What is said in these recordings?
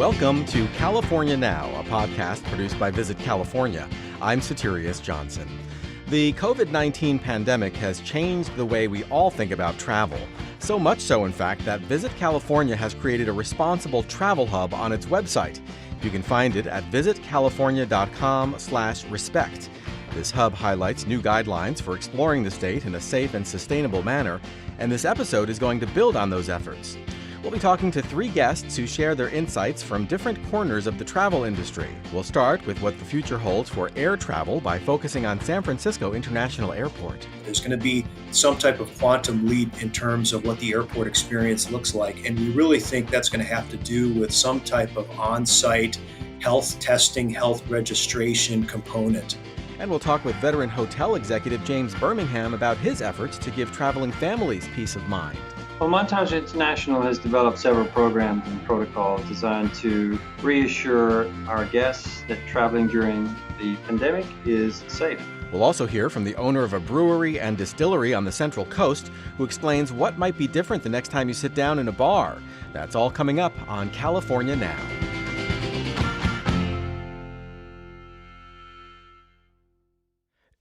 Welcome to California Now, a podcast produced by Visit California. I'm Soterios Johnson. The COVID-19 pandemic has changed the way we all think about travel. So much so, in fact, that Visit California has created a responsible travel hub on its website. You can find it at visitcalifornia.com/respect. This hub highlights new guidelines for exploring the state in a safe and sustainable manner, and this episode is going to build on those efforts. We'll be talking to three guests who share their insights from different corners of the travel industry. We'll start with what the future holds for air travel by focusing on San Francisco International Airport. There's going to be some type of quantum leap in terms of what the airport experience looks like, and we really think that's going to have to do with some type of on-site health testing, health registration component. And we'll talk with veteran hotel executive James Bermingham about his efforts to give traveling families peace of mind. Well, Montage International has developed several programs and protocols designed to reassure our guests that traveling during the pandemic is safe. We'll also hear from the owner of a brewery and distillery on the Central Coast who explains what might be different the next time you sit down in a bar. That's all coming up on California Now.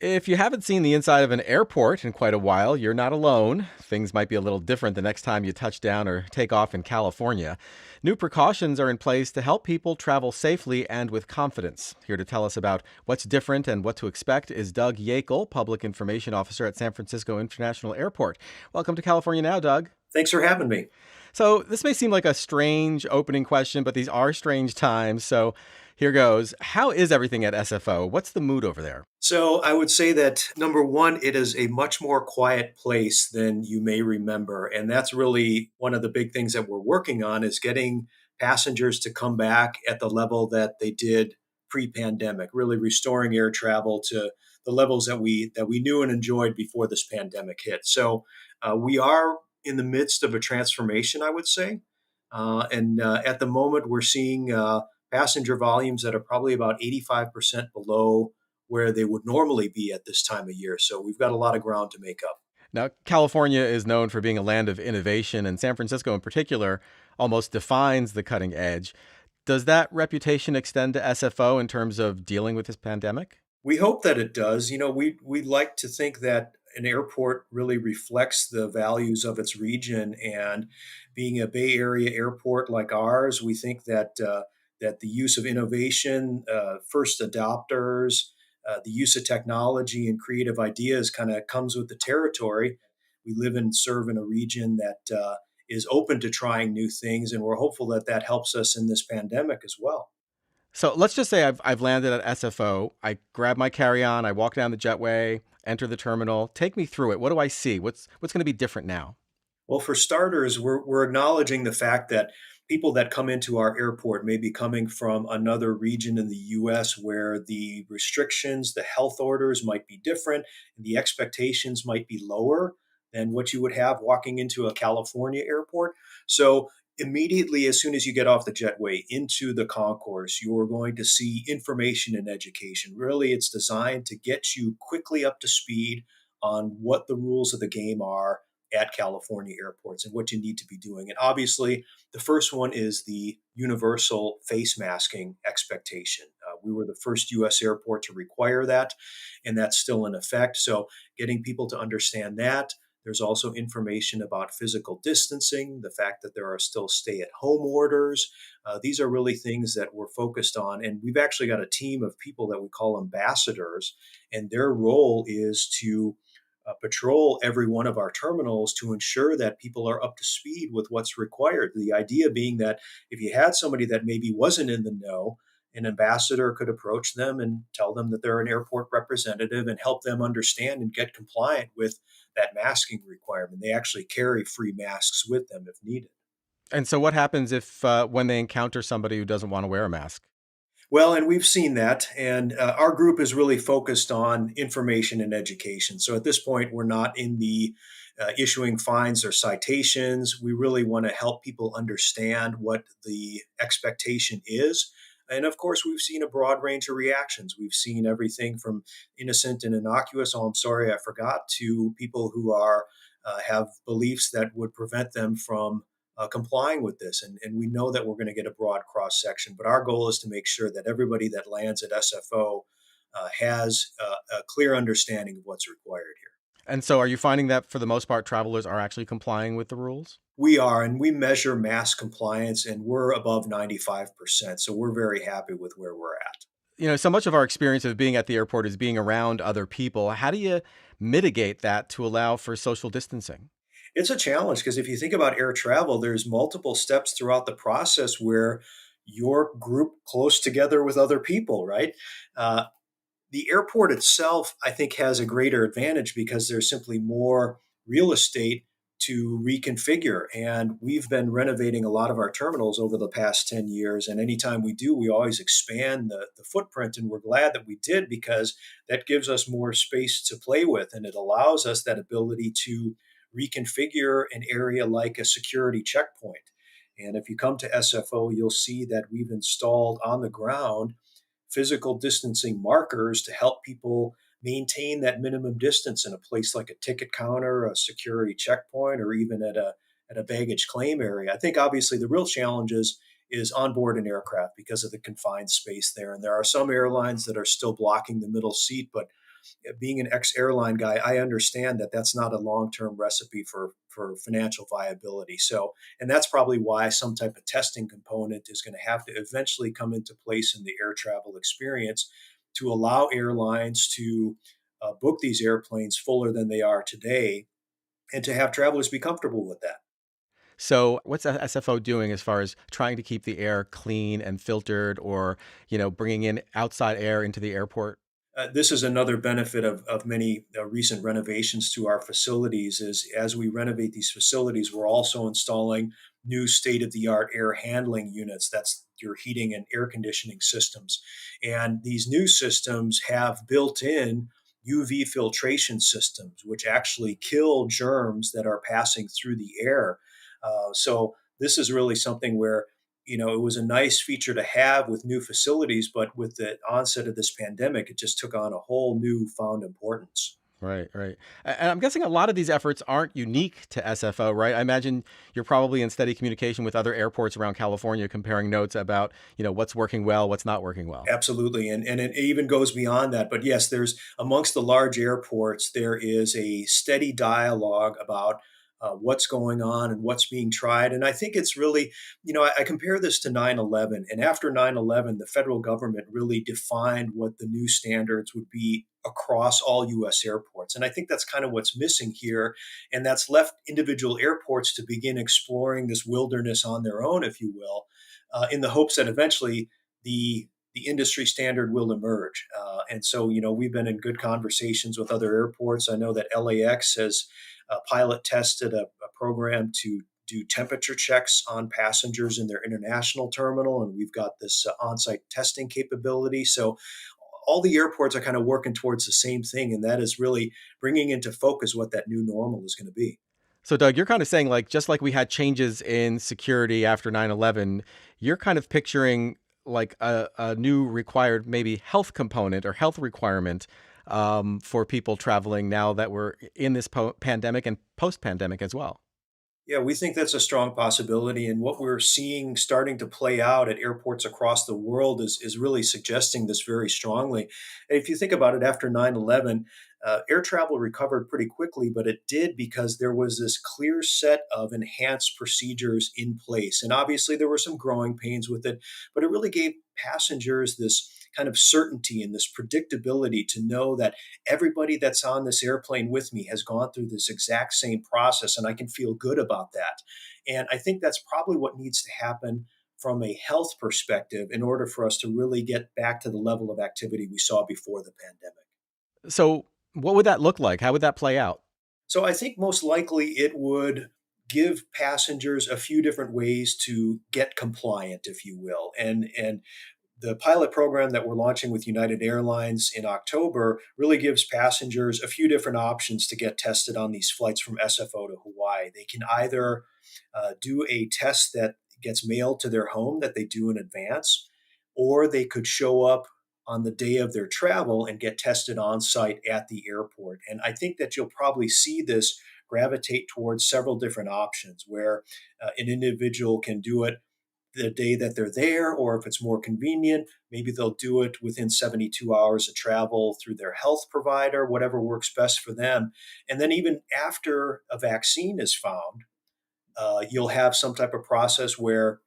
If you haven't seen the inside of an airport in quite a while, you're not alone. Things might be a little different the next time you touch down or take off in California. New precautions are in place to help people travel safely and with confidence. Here to tell us about what's different and what to expect is Doug Yakel, Public Information Officer at San Francisco International Airport. Welcome to California Now, Doug. Thanks for having me. So this may seem like a strange opening question, but these are strange times. So here goes. How is everything at SFO? What's the mood over there? So I would say that, number one, it is a much more quiet place than you may remember. And that's really one of the big things that we're working on is getting passengers to come back at the level that they did pre-pandemic, really restoring air travel to the levels that we knew and enjoyed before this pandemic hit. So we are in the midst of a transformation, I would say. And at the moment, we're seeing passenger volumes that are probably about 85% below where they would normally be at this time of year. So we've got a lot of ground to make up. Now, California is known for being a land of innovation, and San Francisco in particular almost defines the cutting edge. Does that reputation extend to SFO in terms of dealing with this pandemic? We hope that it does. You know, we like to think that an airport really reflects the values of its region, and being a Bay Area airport like ours, we think that that the use of innovation, first adopters, the use of technology and creative ideas kind of comes with the territory. We live and serve in a region that is open to trying new things, and we're hopeful that that helps us in this pandemic as well. So let's just say I've landed at SFO. I grab my carry-on, I walk down the jetway, enter the terminal. Take me through it. What do I see? What's going to be different now? Well, for starters, we're acknowledging the fact that people that come into our airport may be coming from another region in the U.S. where the restrictions, the health orders might be different, and the expectations might be lower than what you would have walking into a California airport. So immediately, as soon as you get off the jetway into the concourse, you're going to see information and education. Really, it's designed to get you quickly up to speed on what the rules of the game are at California airports and what you need to be doing. And obviously, the first one is the universal face masking expectation. We were the first U.S. airport to require that, and that's still in effect. So getting people to understand that. There's also information about physical distancing, the fact that there are still stay-at-home orders. These are really things that we're focused on. And we've actually got a team of people that we call ambassadors, and their role is to patrol every one of our terminals to ensure that people are up to speed with what's required. The idea being that if you had somebody that maybe wasn't in the know, an ambassador could approach them and tell them that they're an airport representative and help them understand and get compliant with that masking requirement. They actually carry free masks with them if needed. And so what happens if when they encounter somebody who doesn't want to wear a mask? Well, and we've seen that, and our group is really focused on information and education. So at this point, we're not in the issuing fines or citations. We really want to help people understand what the expectation is. And of course, we've seen a broad range of reactions. We've seen everything from innocent and innocuous, oh, I'm sorry, I forgot, to people who are have beliefs that would prevent them from complying with this. And we know that we're going to get a broad cross section, but our goal is to make sure that everybody that lands at SFO has a clear understanding of what's required here. And so are you finding that for the most part, travelers are actually complying with the rules? We are, and we measure mass compliance, and we're above 95%. So we're very happy with where we're at. So much of our experience of being at the airport is being around other people. How do you mitigate that to allow for social distancing? It's a challenge because if you think about air travel, there's multiple steps throughout the process where you're grouped close together with other people, right? Uh, the airport itself, I think, has a greater advantage because there's simply more real estate to reconfigure. And we've been renovating a lot of our terminals over the past 10 years. And anytime we do, we always expand the footprint. And we're glad that we did because that gives us more space to play with. And it allows us that ability to reconfigure an area like a security checkpoint. And if you come to SFO, you'll see that we've installed on the ground physical distancing markers to help people maintain that minimum distance in a place like a ticket counter, a security checkpoint, or even at a baggage claim area. I think obviously the real challenge is on board an aircraft because of the confined space there. And there are some airlines that are still blocking the middle seat, but being an ex-airline guy, I understand that that's not a long-term recipe for financial viability. So, and that's probably why some type of testing component is going to have to eventually come into place in the air travel experience to allow airlines to book these airplanes fuller than they are today, and to have travelers be comfortable with that. So what's SFO doing as far as trying to keep the air clean and filtered or, bringing in outside air into the airport? This is another benefit of many recent renovations to our facilities is as we renovate these facilities, we're also installing new state-of-the-art air handling units. That's your heating and air conditioning systems. And these new systems have built-in UV filtration systems, which actually kill germs that are passing through the air. So this is really something where it was a nice feature to have with new facilities, but with the onset of this pandemic, it just took on a whole new found importance. Right, right. And I'm guessing a lot of these efforts aren't unique to SFO, right? I imagine you're probably in steady communication with other airports around California, comparing notes about, what's working well, what's not working well. Absolutely. And it even goes beyond that. But yes, there's amongst the large airports, there is a steady dialogue about what's going on and what's being tried. And I think it's really, I compare this to 9/11. And after 9/11, the federal government really defined what the new standards would be across all US airports. And I think that's kind of what's missing here. And that's left individual airports to begin exploring this wilderness on their own, if you will, in the hopes that eventually the industry standard will emerge. And so, we've been in good conversations with other airports. I know that LAX has pilot tested a program to do temperature checks on passengers in their international terminal, and we've got this on-site testing capability. So all the airports are kind of working towards the same thing, and that is really bringing into focus what that new normal is going to be. So, Doug, you're kind of saying, like, just like we had changes in security after 9/11, you're kind of picturing like a new required maybe health component or health requirement for people traveling now that we're in this pandemic and post pandemic as well. Yeah, we think that's a strong possibility. And what we're seeing starting to play out at airports across the world is really suggesting this very strongly. And if you think about it, after 9/11, air travel recovered pretty quickly, but it did because there was this clear set of enhanced procedures in place. And obviously, there were some growing pains with it, but it really gave passengers this kind of certainty and this predictability to know that everybody that's on this airplane with me has gone through this exact same process and I can feel good about that. And I think that's probably what needs to happen from a health perspective in order for us to really get back to the level of activity we saw before the pandemic. So, what would that look like? How would that play out? So I think most likely it would give passengers a few different ways to get compliant, if you will. And the pilot program that we're launching with United Airlines in October really gives passengers a few different options to get tested on these flights from SFO to Hawaii. They can either do a test that gets mailed to their home that they do in advance, or they could show up on the day of their travel and get tested on site at the airport. And I think that you'll probably see this gravitate towards several different options where an individual can do it the day that they're there, or if it's more convenient, maybe they'll do it within 72 hours of travel through their health provider, whatever works best for them. And then, even after a vaccine is found, you'll have some type of process where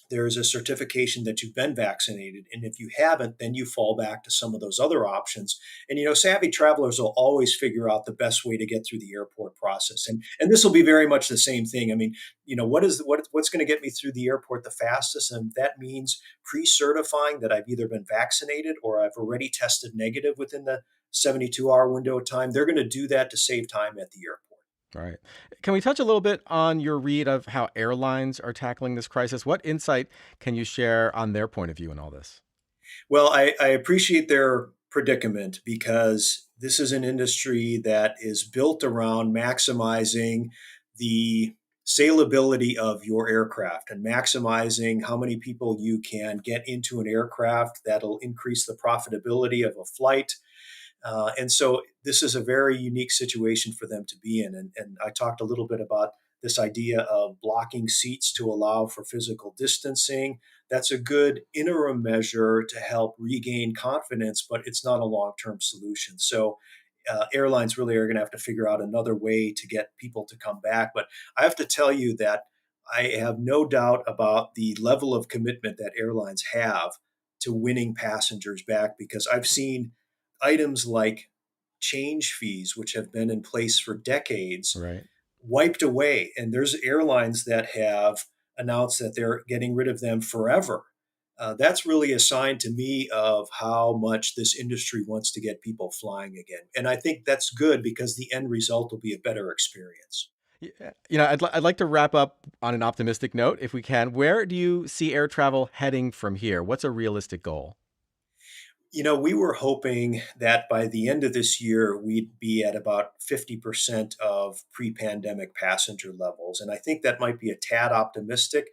there's a certification that you've been vaccinated. And if you haven't, then you fall back to some of those other options. And, savvy travelers will always figure out the best way to get through the airport process. And this will be very much the same thing. I mean, what's going to get me through the airport the fastest? And that means pre-certifying that I've either been vaccinated or I've already tested negative within the 72-hour window of time. They're going to do that to save time at the airport. Right. Can we touch a little bit on your read of how airlines are tackling this crisis? What insight can you share on their point of view in all this? Well, I appreciate their predicament because this is an industry that is built around maximizing the saleability of your aircraft and maximizing how many people you can get into an aircraft. That'll increase the profitability of a flight. And so this is a very unique situation for them to be in. And I talked a little bit about this idea of blocking seats to allow for physical distancing. That's a good interim measure to help regain confidence, but it's not a long-term solution. So airlines really are going to have to figure out another way to get people to come back. But I have to tell you that I have no doubt about the level of commitment that airlines have to winning passengers back, because I've seen items like change fees, which have been in place for decades, Right. wiped away. And there's airlines that have announced that they're getting rid of them forever. That's really a sign to me of how much this industry wants to get people flying again. And I think that's good because the end result will be a better experience. Yeah, I'd like to wrap up on an optimistic note, if we can. Where do you see air travel heading from here? What's a realistic goal? We were hoping that by the end of this year, we'd be at about 50% of pre pandemic passenger levels. And I think that might be a tad optimistic.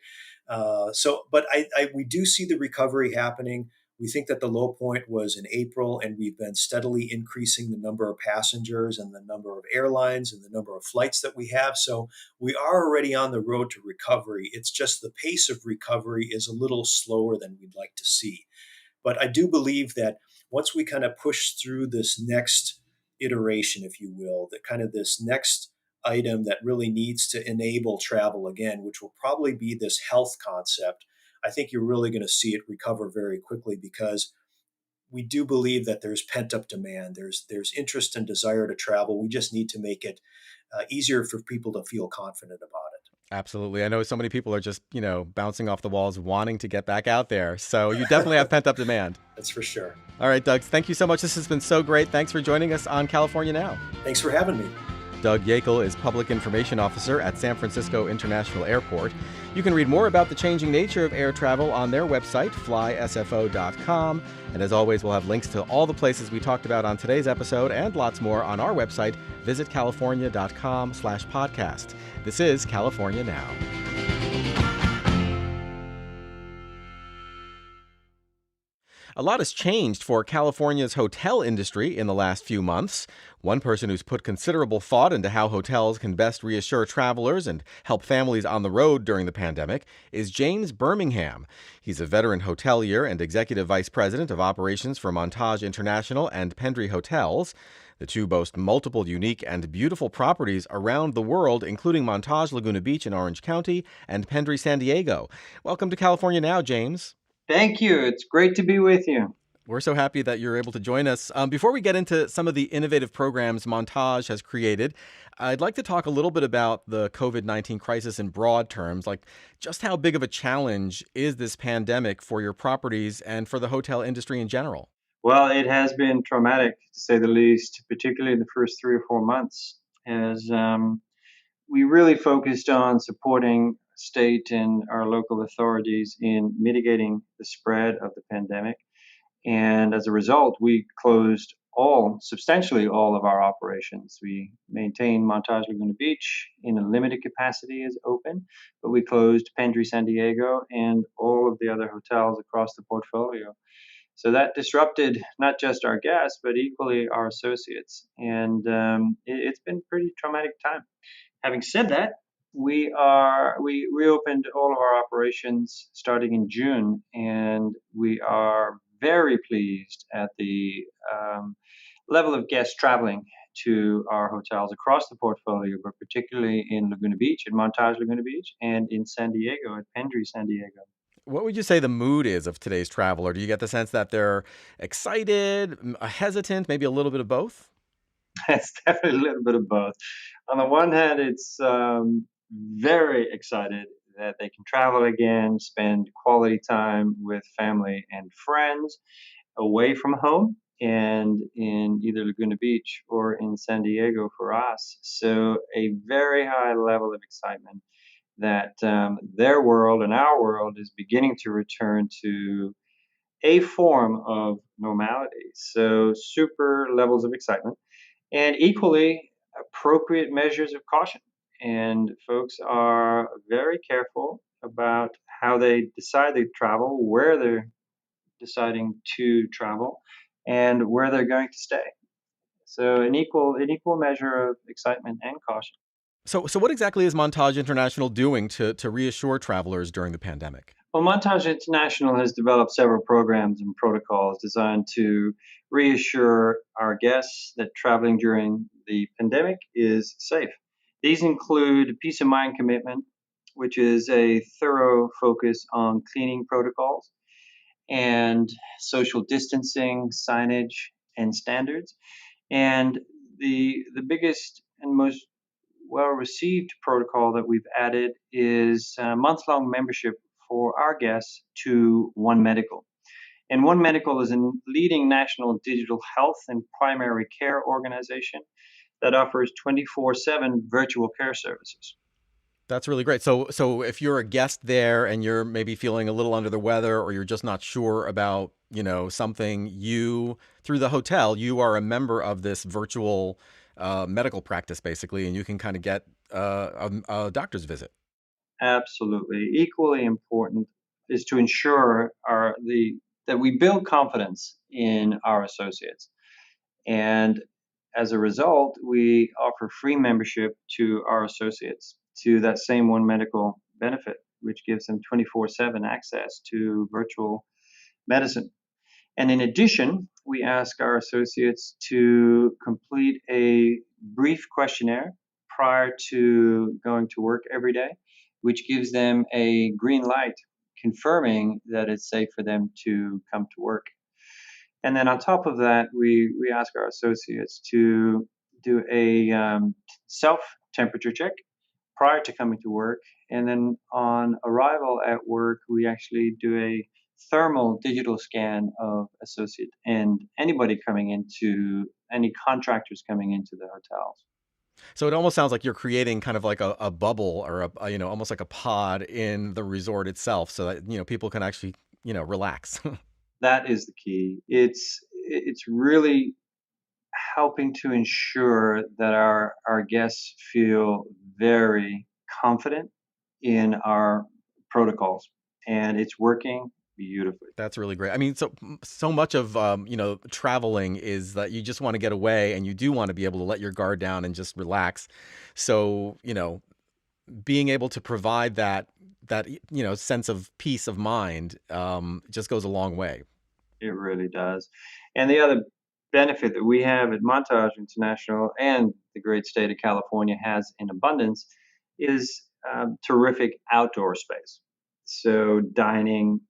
But we do see the recovery happening. We think that the low point was in April, and we've been steadily increasing the number of passengers and the number of airlines and the number of flights that we have. So we are already on the road to recovery. It's just the pace of recovery is a little slower than we'd like to see. But I do believe that once we kind of push through this next iteration, if you will, that kind of this next item that really needs to enable travel again, which will probably be this health concept, I think you're really going to see it recover very quickly, because we do believe that there's pent up demand. There's interest and desire to travel. We just need to make it easier for people to feel confident about it. Absolutely. I know so many people are just, bouncing off the walls, wanting to get back out there. So you definitely have pent up demand. That's for sure. All right, Doug, thank you so much. This has been so great. Thanks for joining us on California Now. Thanks for having me. Doug Yakel is Public Information Officer at San Francisco International Airport. You can read more about the changing nature of air travel on their website, flysfo.com. And as always, we'll have links to all the places we talked about on today's episode and lots more on our website, visitcalifornia.com/podcast. This is California Now. A lot has changed for California's hotel industry in the last few months. One person who's put considerable thought into how hotels can best reassure travelers and help families on the road during the pandemic is James Bermingham. He's a veteran hotelier and executive vice president of operations for Montage International and Pendry Hotels. The two boast multiple unique and beautiful properties around the world, including Montage Laguna Beach in Orange County and Pendry San Diego. Welcome to California Now, James. Thank you. It's great to be with you. We're so happy that you're able to join us. Before we get into some of the innovative programs Montage has created, I'd like to talk a little bit about the COVID-19 crisis in broad terms, like just how big of a challenge is this pandemic for your properties and for the hotel industry in general? Well, it has been traumatic, to say the least, particularly in the first 3 or 4 months, as we really focused on supporting state and our local authorities in mitigating the spread of the pandemic. And as a result, we closed substantially all of our operations. We maintained Montage Laguna Beach in a limited capacity as open, but we closed Pendry San Diego and all of the other hotels across the portfolio. So that disrupted not just our guests, but equally our associates. And it's been a pretty traumatic time. Having said that, we reopened all of our operations starting in June, and we are very pleased at the level of guests traveling to our hotels across the portfolio, but particularly in Laguna Beach, in Montage Laguna Beach, and in San Diego, at Pendry, San Diego. What would you say the mood is of today's traveler? Do you get the sense that they're excited, hesitant, maybe a little bit of both? It's definitely a little bit of both. On the one hand, it's very excited that they can travel again, spend quality time with family and friends away from home, and in either Laguna Beach or in San Diego for us. So, a very high level of excitement that their world and our world is beginning to return to a form of normality. So, super levels of excitement and equally appropriate measures of caution. And folks are very careful about how they decide to travel, where they're deciding to travel, and where they're going to stay. So an equal measure of excitement and caution. So what exactly is Montage International doing to reassure travelers during the pandemic? Well, Montage International has developed several programs and protocols designed to reassure our guests that traveling during the pandemic is safe. These include peace of mind commitment, which is a thorough focus on cleaning protocols and social distancing, signage, and standards. And the biggest and most well received protocol that we've added is a month long membership for our guests to One Medical. And One Medical is a leading national digital health and primary care organization that offers 24/7 virtual care services. That's really great. So if you're a guest there and you're maybe feeling a little under the weather or you're just not sure about, something, you through the hotel, you are a member of this virtual medical practice basically, and you can kind of get a doctor's visit. Absolutely. Equally important is to ensure that we build confidence in our associates. And as a result, we offer free membership to our associates to that same One Medical benefit, which gives them 24/7 access to virtual medicine. And in addition, we ask our associates to complete a brief questionnaire prior to going to work every day, which gives them a green light confirming that it's safe for them to come to work. And then on top of that, we ask our associates to do a self temperature check prior to coming to work. And then on arrival at work, we actually do a thermal digital scan of associate and any contractors coming into the hotels. So it almost sounds like you're creating kind of like a bubble or almost like a pod in the resort itself so that, people can actually, relax. That is the key. It's really helping to ensure that our guests feel very confident in our protocols, and it's working beautifully. That's really great. I mean, so much of traveling is that you just want to get away and you do want to be able to let your guard down and just relax. So, being able to provide that sense of peace of mind just goes a long way. It really does. And the other benefit that we have at Montage International and the great state of California has in abundance is terrific outdoor space. So dining,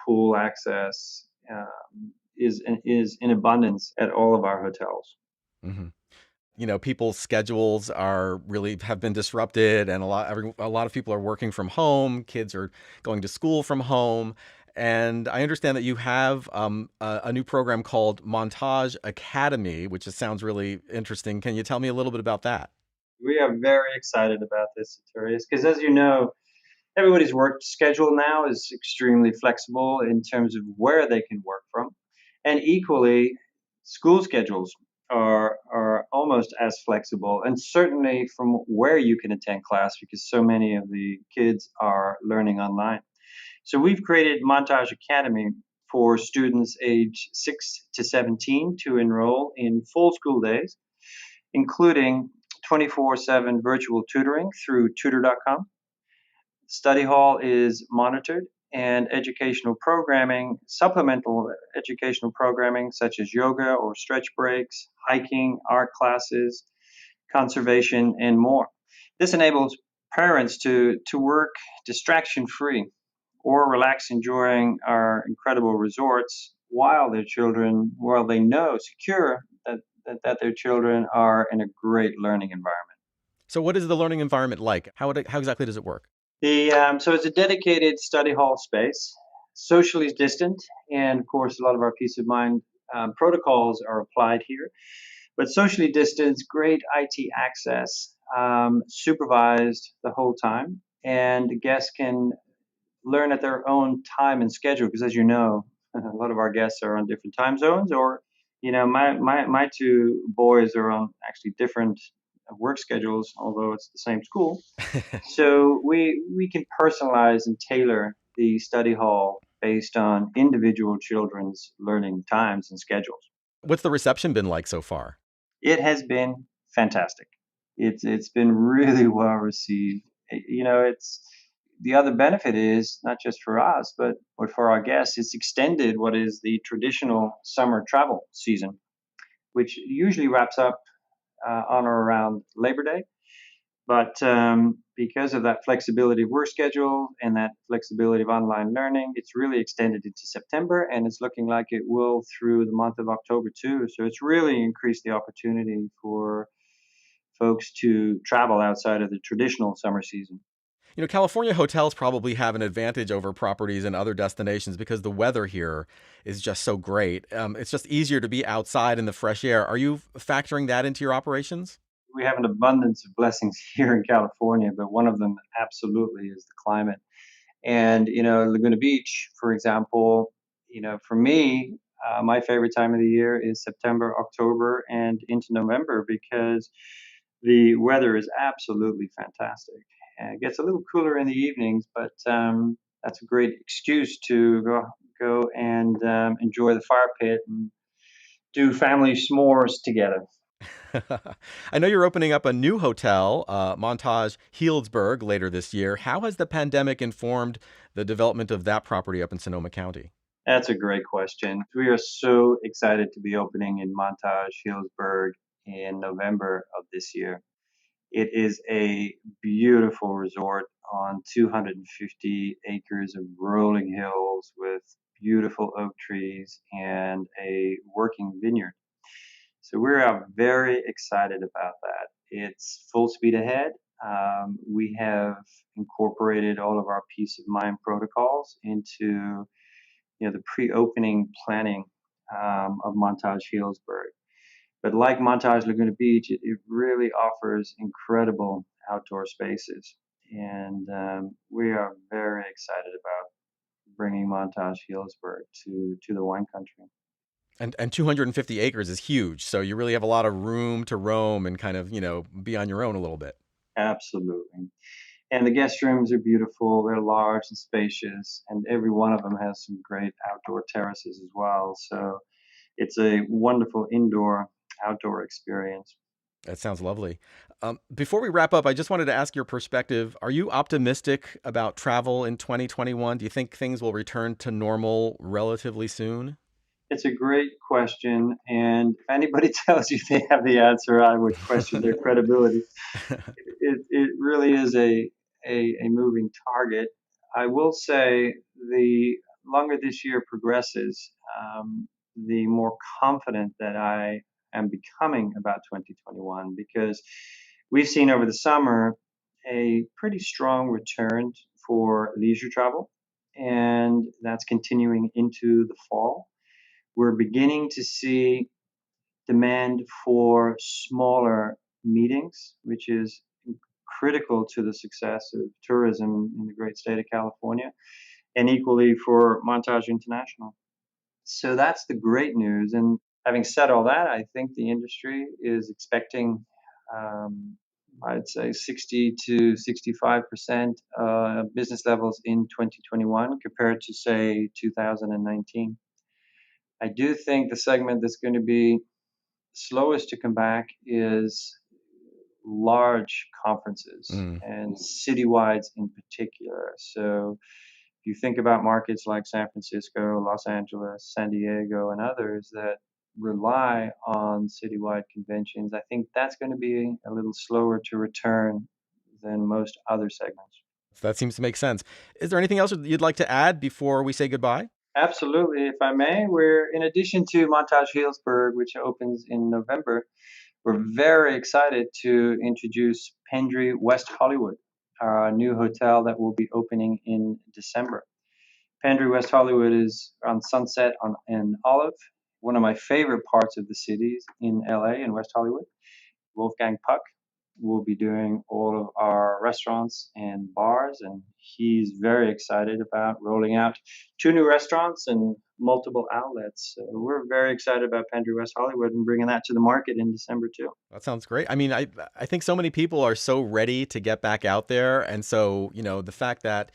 pool access is in abundance at all of our hotels. Hmm. People's schedules are really have been disrupted, and a lot of people are working from home. Kids are going to school from home, and I understand that you have a new program called Montage Academy, which just sounds really interesting. Can you tell me a little bit about that? We are very excited about this, Soterios, because as you know, everybody's work schedule now is extremely flexible in terms of where they can work from. And equally, school schedules are almost as flexible, and certainly from where you can attend class because so many of the kids are learning online. So we've created Montage Academy for students age 6 to 17 to enroll in full school days, including 24/7 virtual tutoring through tutor.com. Study hall is monitored, and educational programming, supplemental educational programming such as yoga or stretch breaks, hiking, art classes, conservation, and more. This enables parents to work distraction free or relax enjoying our incredible resorts while they know secure that their children are in a great learning environment. So, what is the learning environment like? How exactly does it work? So it's a dedicated study hall space, socially distant, and of course, a lot of our peace of mind protocols are applied here. But socially distanced, great IT access, supervised the whole time, and guests can learn at their own time and schedule. Because as you know, a lot of our guests are on different time zones, or my two boys are on actually different work schedules, although it's the same school. So we can personalize and tailor the study hall based on individual children's learning times and schedules. What's the reception been like so far? It has been fantastic. It's been really well received. It's the other benefit is not just for us, but for our guests. It's extended what is the traditional summer travel season, which usually wraps up on or around Labor Day. But because of that flexibility of work schedule and that flexibility of online learning, it's really extended into September, and it's looking like it will through the month of October too. So it's really increased the opportunity for folks to travel outside of the traditional summer season. California hotels probably have an advantage over properties in other destinations because the weather here is just so great. It's just easier to be outside in the fresh air. Are you factoring that into your operations? We have an abundance of blessings here in California, but one of them absolutely is the climate. And, Laguna Beach, for example, for me, my favorite time of the year is September, October, and into November because the weather is absolutely fantastic. And it gets a little cooler in the evenings, but that's a great excuse to go and enjoy the fire pit and do family s'mores together. I know you're opening up a new hotel, Montage Healdsburg, later this year. How has the pandemic informed the development of that property up in Sonoma County? That's a great question. We are so excited to be opening in Montage Healdsburg in November of this year. It is a beautiful resort on 250 acres of rolling hills with beautiful oak trees and a working vineyard. So we're very excited about that. It's full speed ahead. We have incorporated all of our peace of mind protocols into the pre-opening planning of Montage Healdsburg. But like Montage Laguna Beach, it really offers incredible outdoor spaces. And we are very excited about bringing Montage Healdsburg to the wine country. And 250 acres is huge, so you really have a lot of room to roam and kind of, be on your own a little bit. Absolutely. And the guest rooms are beautiful. They're large and spacious, and every one of them has some great outdoor terraces as well. So it's a wonderful indoor outdoor experience. That sounds lovely. Before we wrap up, I just wanted to ask your perspective. Are you optimistic about travel in 2021? Do you think things will return to normal relatively soon? It's a great question. And if anybody tells you they have the answer, I would question their credibility. It really is a moving target. I will say the longer this year progresses, the more confident that I am becoming about 2021 because we've seen over the summer a pretty strong return for leisure travel, and that's continuing into the fall. We're beginning to see demand for smaller meetings, which is critical to the success of tourism in the great state of California, and equally for Montage International. So that's the great news. And having said all that, I think the industry is expecting um, I'd say 60 to 65% business levels in 2021 compared to, say, 2019. I do think the segment that's going to be slowest to come back is large conferences Mm. and citywides in particular. So if you think about markets like San Francisco, Los Angeles, San Diego, and others that rely on citywide conventions, I think that's going to be a little slower to return than most other segments. That seems to make sense. Is there anything else you'd like to add before we say goodbye? Absolutely. If I may, we're in addition to Montage Healdsburg, which opens in November, we're very excited to introduce Pendry West Hollywood, our new hotel that will be opening in December. Pendry West Hollywood is on Sunset and Olive, one of my favorite parts of the cities in LA and West Hollywood. Wolfgang Puck will be doing all of our restaurants and bars, and he's very excited about rolling out 2 new restaurants and multiple outlets. So we're very excited about Pendry West Hollywood and bringing that to the market in December too. That sounds great. I mean, I think so many people are so ready to get back out there, and so the fact that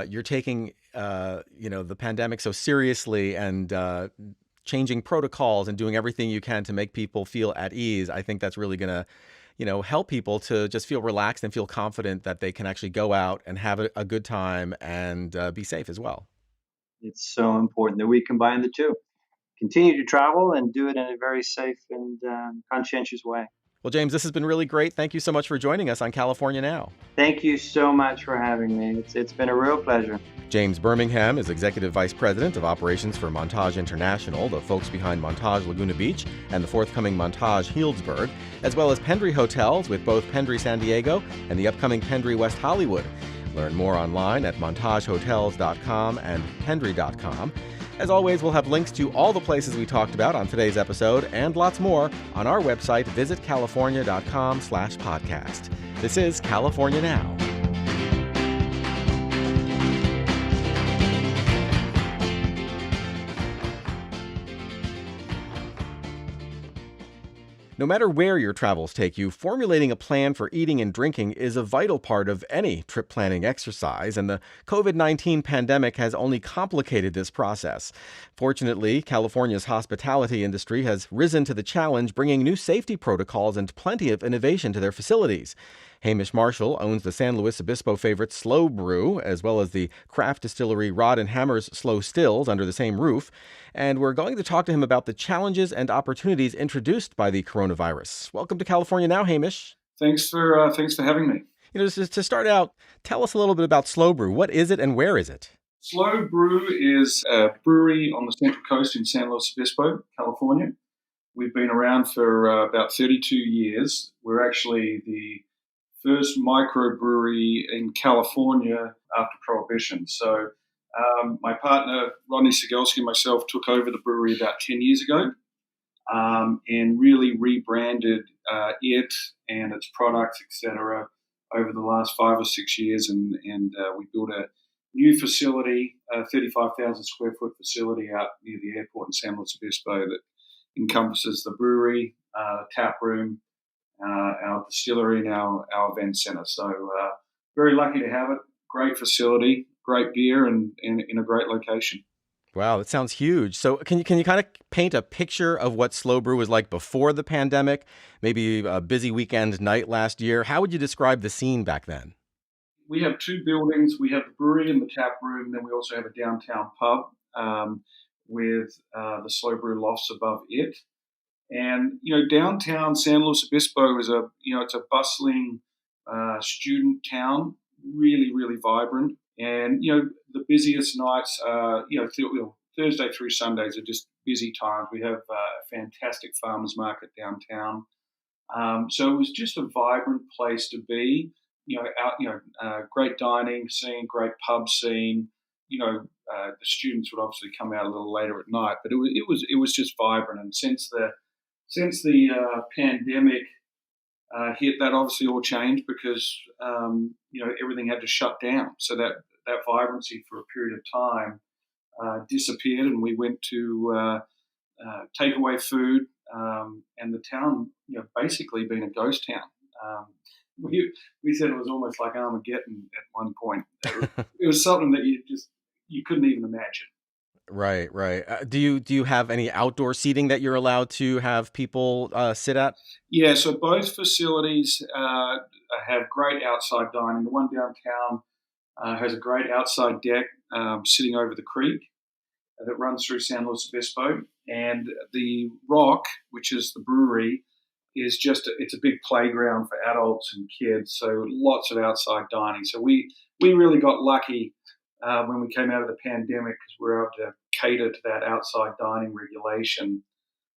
you're taking the pandemic so seriously and changing protocols and doing everything you can to make people feel at ease, I think that's really going to help people to just feel relaxed and feel confident that they can actually go out and have a good time and be safe as well. It's so important that we combine the two. Continue to travel and do it in a very safe and conscientious way. Well, James, this has been really great. Thank you so much for joining us on California Now. Thank you so much for having me. It's been a real pleasure. James Bermingham is Executive Vice President of Operations for Montage International, the folks behind Montage Laguna Beach and the forthcoming Montage Healdsburg, as well as Pendry Hotels with both Pendry San Diego and the upcoming Pendry West Hollywood. Learn more online at montagehotels.com and pendry.com. As always, we'll have links to all the places we talked about on today's episode and lots more on our website, visitcalifornia.com/podcast. This is California Now. No matter where your travels take you, formulating a plan for eating and drinking is a vital part of any trip planning exercise, and the COVID-19 pandemic has only complicated this process. Fortunately, California's hospitality industry has risen to the challenge, bringing new safety protocols and plenty of innovation to their facilities. Hamish Marshall owns the San Luis Obispo favorite Slow Brew, as well as the craft distillery Rod and Hammer's Slow Stills under the same roof. And we're going to talk to him about the challenges and opportunities introduced by the coronavirus. Welcome to California Now, Hamish. Thanks for having me. Just to start out, tell us a little bit about Slow Brew. What is it and where is it? Slow Brew is a brewery on the Central Coast in San Luis Obispo, California. We've been around for about 32 years. We're actually the first microbrewery in California after Prohibition. So my partner, Rodney Sigelski, and myself took over the brewery about 10 years ago and really rebranded it and its products, etc., over the last 5 or 6 years. And we built a new facility, a 35,000 square foot facility out near the airport in San Luis Obispo that encompasses the brewery, tap room, our distillery, and our event center. So very lucky to have it. Great facility, great beer, and in a great location. Wow, that sounds huge. So can you kind of paint a picture of what Slow Brew was like before the pandemic? Maybe a busy weekend night last year. How would you describe the scene back then? We have 2 buildings. We have the brewery and the tap room. And then we also have a downtown pub with the Slow Brew lofts above it. And, downtown San Luis Obispo is it's a bustling student town, really, really vibrant. And, the busiest nights, Thursday through Sundays are just busy times. We have a fantastic farmers market downtown. So it was just a vibrant place to be, great dining scene, great pub scene. The students would obviously come out a little later at night, but it was just vibrant. And since the pandemic hit, that obviously all changed because everything had to shut down. So that vibrancy for a period of time disappeared, and we went to takeaway food, and the town basically being a ghost town. We said it was almost like Armageddon at one point. It was something that you couldn't even imagine. Right, right. Do you have any outdoor seating that you're allowed to have people sit at? Yeah, so both facilities have great outside dining. The one downtown has a great outside deck sitting over the creek that runs through San Luis Obispo, and the Rock, which is the brewery, is it's a big playground for adults and kids. So lots of outside dining. So we really got lucky when we came out of the pandemic because we were able to cater to that outside dining regulation.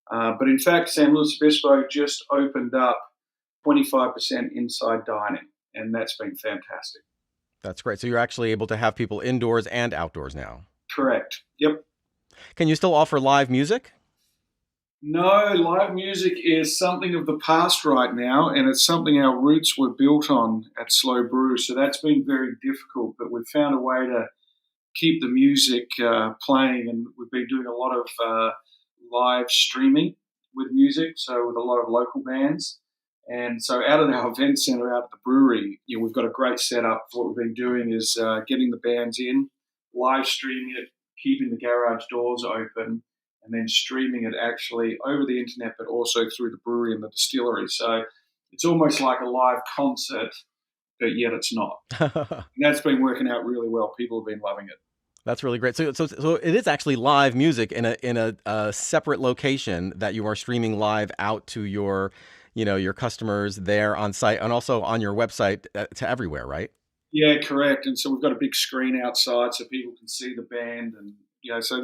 But in fact, San Luis Obispo just opened up 25% inside dining, and that's been fantastic. That's great. So you're actually able to have people indoors and outdoors now. Correct. Yep. Can you still offer live music? No, live music is something of the past right now, and it's something our roots were built on at Slow Brew. So that's been very difficult, but we've found a way to keep the music playing, and we've been doing a lot of live streaming with music, so with a lot of local bands. And so out of our event centre out at the brewery, we've got a great setup. What we've been doing is getting the bands in, live streaming it, keeping the garage doors open, and then streaming it actually over the internet, but also through the brewery and the distillery. So it's almost like a live concert, but yet it's not. And that's been working out really well. People have been loving it. That's really great. So it is actually live music in a separate location that you are streaming live out to your customers there on site and also on your website to everywhere, right? Yeah, correct. And so we've got a big screen outside so people can see the band, and so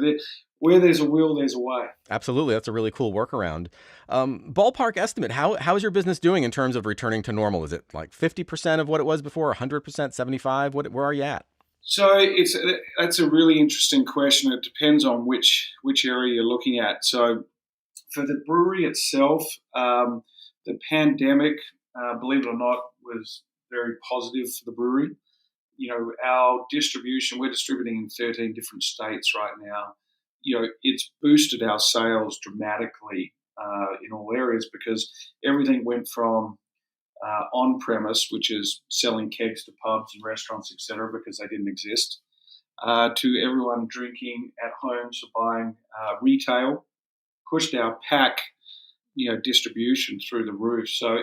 where there's a will, there's a way. Absolutely, that's a really cool workaround. Ballpark estimate: how is your business doing in terms of returning to normal? Is it like 50% of what it was before, 100%, 75%? Where are you at? So that's a really interesting question. It depends on which area you're looking at. So for the brewery itself, the pandemic, believe it or not, was very positive for the brewery. Our distribution, we're distributing in 13 different states right now. It's boosted our sales dramatically in all areas because everything went from on-premise, which is selling kegs to pubs and restaurants, etc., because they didn't exist, to everyone drinking at home, so buying retail, pushed our pack, distribution through the roof. So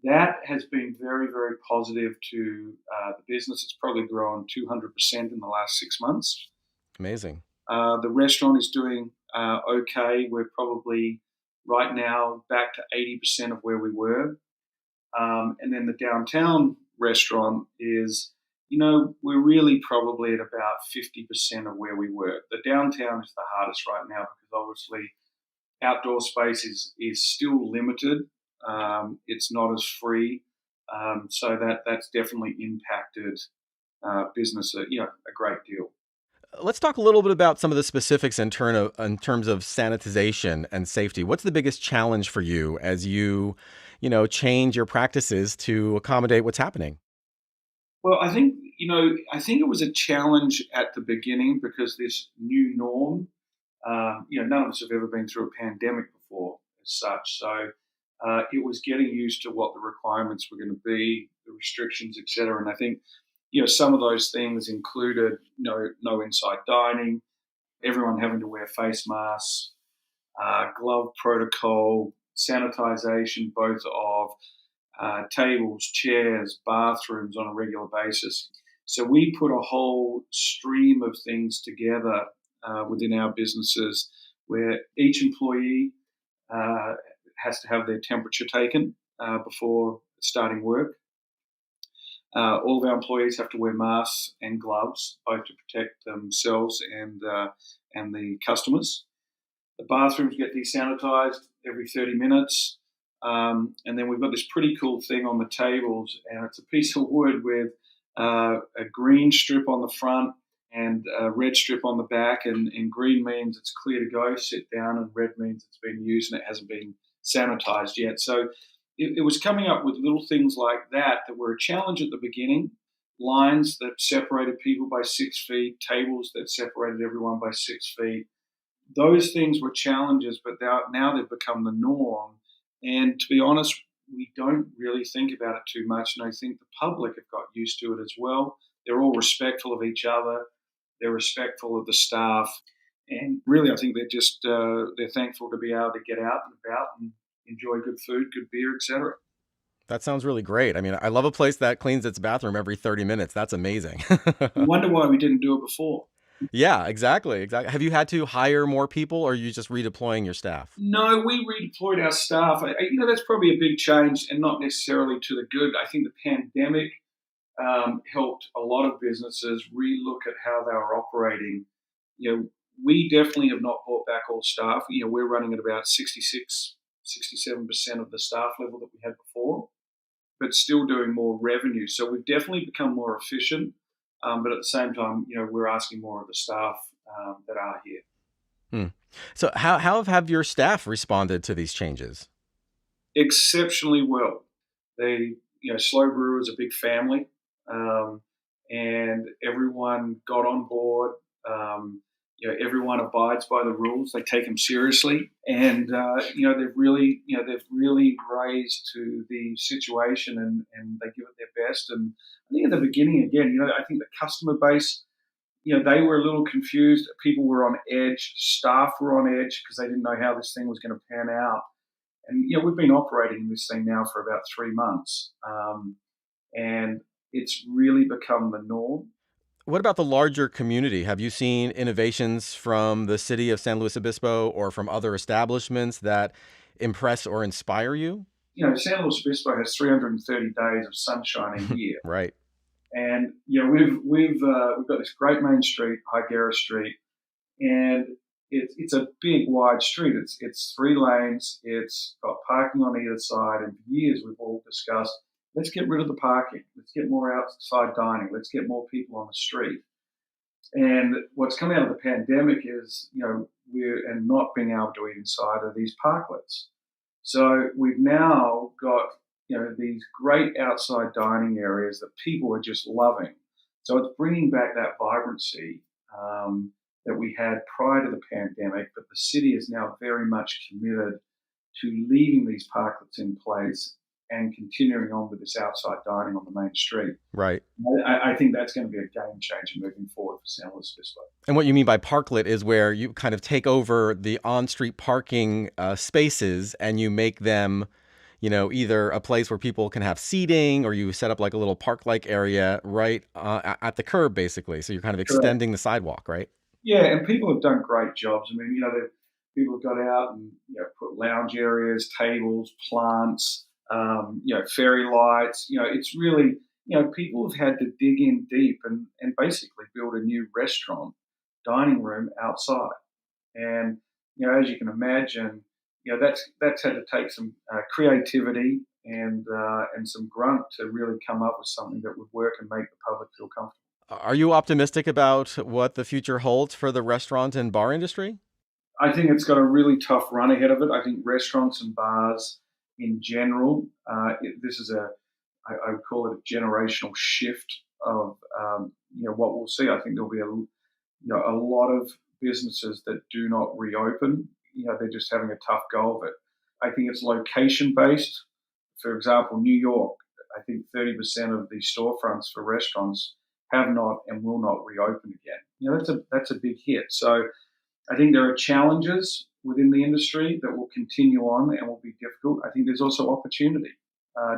that has been very, very positive to the business. It's probably grown 200% in the last 6 months. Amazing. The restaurant is doing okay. We're probably right now back to 80% of where we were. And then the downtown restaurant is, we're really probably at about 50% of where we were. The downtown is the hardest right now because obviously outdoor space is still limited. It's not as free. So that's definitely impacted business a great deal. Let's talk a little bit about some of the specifics in terms of sanitization and safety. What's the biggest challenge for you as you change your practices to accommodate what's happening? Well, I think it was a challenge at the beginning because this new norm, none of us have ever been through a pandemic before as such. So it was getting used to what the requirements were going to be, the restrictions, etc. And I think, some of those things included no inside dining, everyone having to wear face masks, glove protocol, sanitization, both of tables, chairs, bathrooms on a regular basis. So we put a whole stream of things together within our businesses where each employee has to have their temperature taken before starting work. All of our employees have to wear masks and gloves, both to protect themselves and the customers. The bathrooms get desanitized every 30 minutes. And then we've got this pretty cool thing on the tables, and it's a piece of wood with a green strip on the front and a red strip on the back. And green means it's clear to go, sit down, and red means it's been used and it hasn't been sanitized yet. So it was coming up with little things like that were a challenge at the beginning. Lines that separated people by 6 feet, tables that separated everyone by 6 feet. Those things were challenges, but now they've become the norm. And to be honest, we don't really think about it too much, and I think the public have got used to it as well. They're all respectful of each other. They're respectful of the staff, and really, I think they're just they're thankful to be able to get out and about and enjoy good food, good beer, etc. That sounds really great. I mean, I love a place that cleans its bathroom every 30 minutes. That's amazing. You wonder why we didn't do it before. Yeah, exactly. Exactly. Have you had to hire more people, or are you just redeploying your staff? No, we redeployed our staff. That's probably a big change, and not necessarily to the good. I think the pandemic helped a lot of businesses relook at how they were operating. We definitely have not brought back all staff. We're running at about 66, 67% of the staff level that we had before, but still doing more revenue. So we've definitely become more efficient. But at the same time, we're asking more of the staff that are here. So how have your staff responded to these changes? Exceptionally well. Slow Brew is a big family, and everyone got on board. Everyone abides by the rules. They take them seriously, and they've really raised to the situation, and they give it their best. And I think at the beginning, again, I think the customer base, they were a little confused. People were on edge. Staff were on edge because they didn't know how this thing was going to pan out. And we've been operating this thing now for about 3 months, and it's really become the norm. What about the larger community? Have you seen innovations from the city of San Luis Obispo or from other establishments that impress or inspire you? San Luis Obispo has 330 days of sunshine a year. Right. And we've got this great main street, Higuera Street, and it's a big, wide street. It's 3 lanes. It's got parking on either side. And for years, we've all discussed, let's get rid of the parking. Let's get more outside dining. Let's get more people on the street. And what's come out of the pandemic is, and not being able to eat inside are these parklets. So we've now got, these great outside dining areas that people are just loving. So it's bringing back that vibrancy that we had prior to the pandemic, but the city is now very much committed to leaving these parklets in place and continuing on with this outside dining on the main street. Right. I think that's going to be a game changer moving forward for San Luis Obispo. And what you mean by parklet is where you kind of take over the on-street parking spaces and you make them, either a place where people can have seating, or you set up like a little park-like area right at the curb, basically. So you're kind of extending the sidewalk, right? Yeah, and people have done great jobs. I mean, people have got out and put lounge areas, tables, plants, fairy lights. It's really, people have had to dig in deep and basically build a new restaurant, dining room outside. And, as you can imagine, that's had to take some creativity and some grunt to really come up with something that would work and make the public feel comfortable. Are you optimistic about what the future holds for the restaurant and bar industry? I think it's got a really tough run ahead of it. I think restaurants and bars in general, this is I would call it a generational shift of what we'll see. I think there'll be a lot of businesses that do not reopen. They're just having a tough go of it. I think it's location based. For example, New York, I think 30% of the storefronts for restaurants have not and will not reopen again. That's a big hit. So I think there are challenges within the industry that will continue on and will be difficult. I think there's also opportunity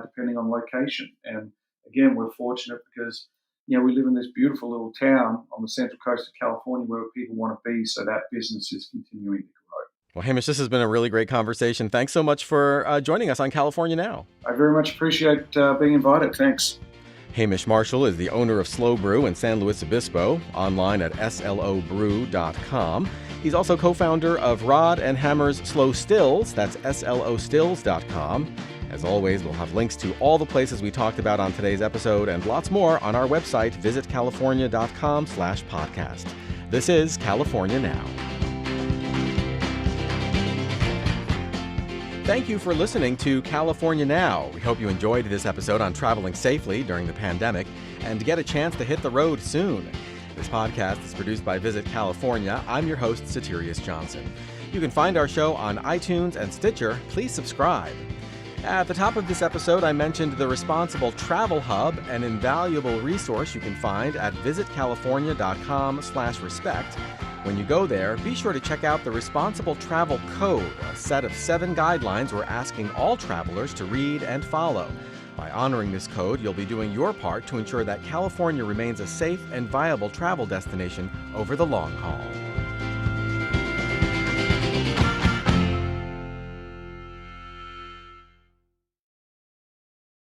depending on location. And again, we're fortunate because we live in this beautiful little town on the central coast of California where people want to be, so that business is continuing to grow. Well, Hamish, this has been a really great conversation. Thanks so much for joining us on California Now. I very much appreciate being invited. Thanks. Hamish Marshall is the owner of Slow Brew in San Luis Obispo, online at slobrew.com. He's also co-founder of Rod and Hammer's Slow Stills, that's slostills.com. As always, we'll have links to all the places we talked about on today's episode and lots more on our website, visitcalifornia.com/podcast. This is California Now. Thank you for listening to California Now. We hope you enjoyed this episode on traveling safely during the pandemic and get a chance to hit the road soon. This podcast is produced by Visit California. I'm your host, Soterios Johnson. You can find our show on iTunes and Stitcher. Please subscribe. At the top of this episode, I mentioned the Responsible Travel Hub, an invaluable resource you can find at visitcalifornia.com/respect. When you go there, be sure to check out the Responsible Travel Code, a set of 7 guidelines we're asking all travelers to read and follow. By honoring this code, you'll be doing your part to ensure that California remains a safe and viable travel destination over the long haul.